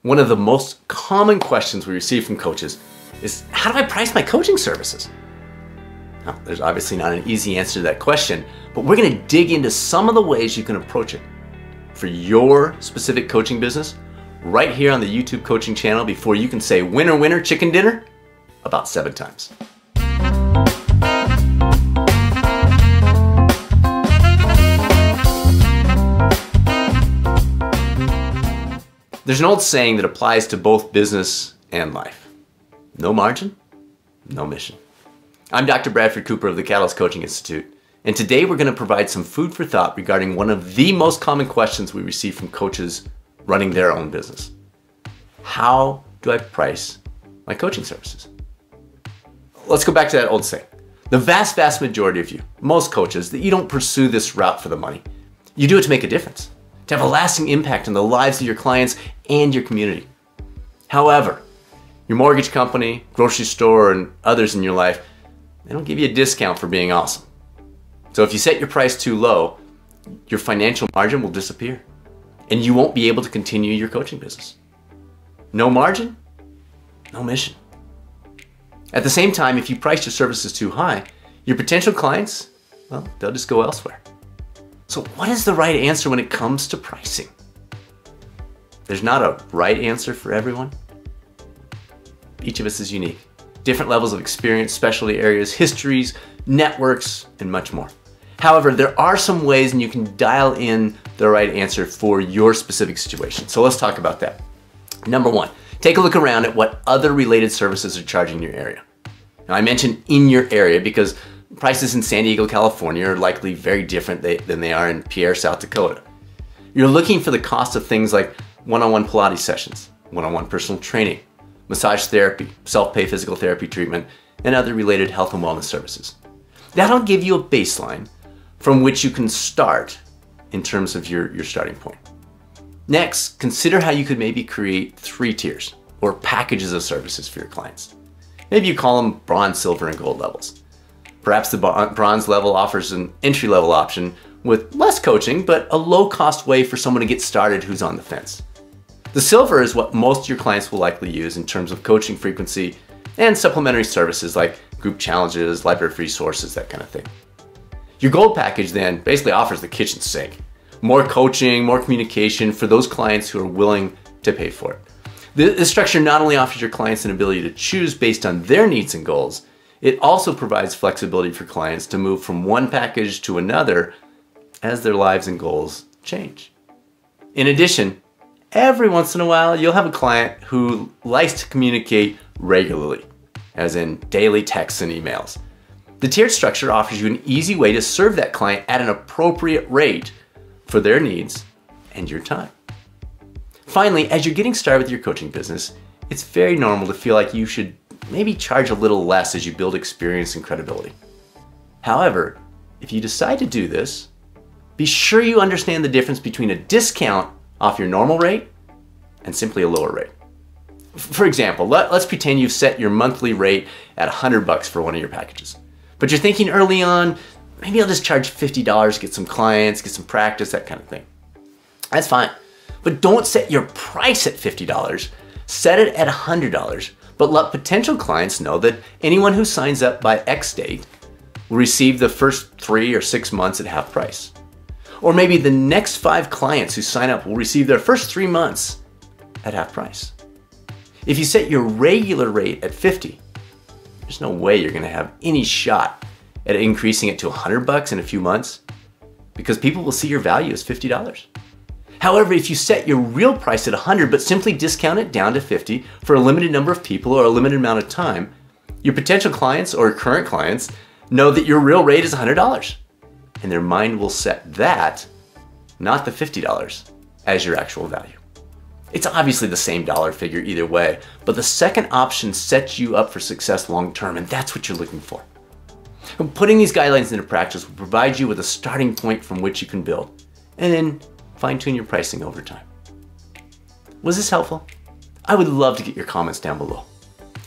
One of the most common questions we receive from coaches is, how do I price my coaching services? Now, there's obviously not an easy answer to that question, but we're gonna dig into some of the ways you can approach it for your specific coaching business right here on the YouTube coaching channel before you can say winner, winner, chicken dinner about 7 times. There's an old saying that applies to both business and life. No margin, no mission. I'm Dr. Bradford Cooper of the Catalyst Coaching Institute, and today we're going to provide some food for thought regarding one of the most common questions we receive from coaches running their own business. How do I price my coaching services? Let's go back to that old saying. The vast majority of you, most coaches, that you don't pursue this route for the money. You do it to make a difference, to have a lasting impact on the lives of your clients and your community. However, your mortgage company, grocery store, and others in your life, they don't give you a discount for being awesome. So if you set your price too low, your financial margin will disappear and you won't be able to continue your coaching business. No margin, no mission. At the same time, if you price your services too high, your potential clients, well, they'll just go elsewhere. So what is the right answer when it comes to pricing? There's not a right answer for everyone. Each of us is unique. Different levels of experience, specialty areas, histories, networks, and much more. However, there are some ways and you can dial in the right answer for your specific situation. So let's talk about that. Number 1, take a look around at what other related services are charging in your area. Now I mentioned in your area because prices in San Diego, California are likely very different than they are in Pierre, South Dakota. You're looking for the cost of things like one-on-one Pilates sessions, one-on-one personal training, massage therapy, self-pay physical therapy treatment, and other related health and wellness services. That'll give you a baseline from which you can start in terms of your starting point. Next, consider how you could maybe create 3 tiers or packages of services for your clients. Maybe you call them bronze, silver, and gold levels. Perhaps the bronze level offers an entry-level option with less coaching, but a low-cost way for someone to get started who's on the fence. The silver is what most of your clients will likely use in terms of coaching frequency and supplementary services like group challenges, library of resources, that kind of thing. Your gold package then basically offers the kitchen sink. More coaching, more communication for those clients who are willing to pay for it. This structure not only offers your clients an ability to choose based on their needs and goals, it also provides flexibility for clients to move from one package to another as their lives and goals change. In addition, every once in a while, you'll have a client who likes to communicate regularly, as in daily texts and emails. The tiered structure offers you an easy way to serve that client at an appropriate rate for their needs and your time. Finally, as you're getting started with your coaching business, it's very normal to feel like you should maybe charge a little less as you build experience and credibility. However, if you decide to do this, be sure you understand the difference between a discount off your normal rate and simply a lower rate. For example, let's pretend you've set your monthly rate at $100 for one of your packages. But you're thinking early on, maybe I'll just charge $50, get some clients, get some practice, that kind of thing. That's fine. But don't set your price at $50. Set it at $100, but let potential clients know that anyone who signs up by X date will receive the first 3 or 6 months at half price. Or maybe the next 5 clients who sign up will receive their first 3 months at half price. If you set your regular rate at $50, there's no way you're gonna have any shot at increasing it to $100 in a few months because people will see your value as $50. However, if you set your real price at $100 but simply discount it down to $50 for a limited number of people or a limited amount of time, your potential clients or current clients know that your real rate is $100. And their mind will set that, not the $50, as your actual value. It's obviously the same dollar figure either way, but the second option sets you up for success long term, and that's what you're looking for. And putting these guidelines into practice will provide you with a starting point from which you can build, and then fine-tune your pricing over time. Was this helpful? I would love to get your comments down below.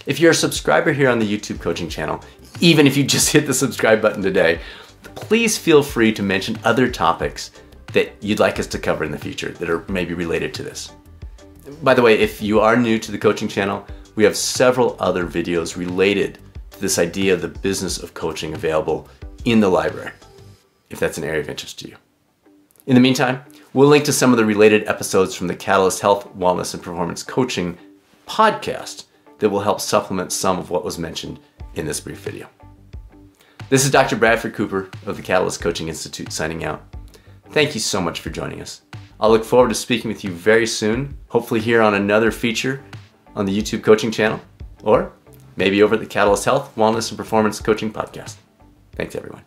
If you're a subscriber here on the YouTube coaching channel, even if you just hit the subscribe button today, please feel free to mention other topics that you'd like us to cover in the future that are maybe related to this. By the way, if you are new to the coaching channel, we have several other videos related to this idea of the business of coaching available in the library, if that's an area of interest to you. In the meantime, we'll link to some of the related episodes from the Catalyst Health, Wellness, and Performance Coaching podcast that will help supplement some of what was mentioned in this brief video. This is Dr. Bradford Cooper of the Catalyst Coaching Institute signing out. Thank you so much for joining us. I'll look forward to speaking with you very soon, hopefully here on another feature on the YouTube coaching channel, or maybe over at the Catalyst Health, Wellness, and Performance Coaching podcast. Thanks, everyone.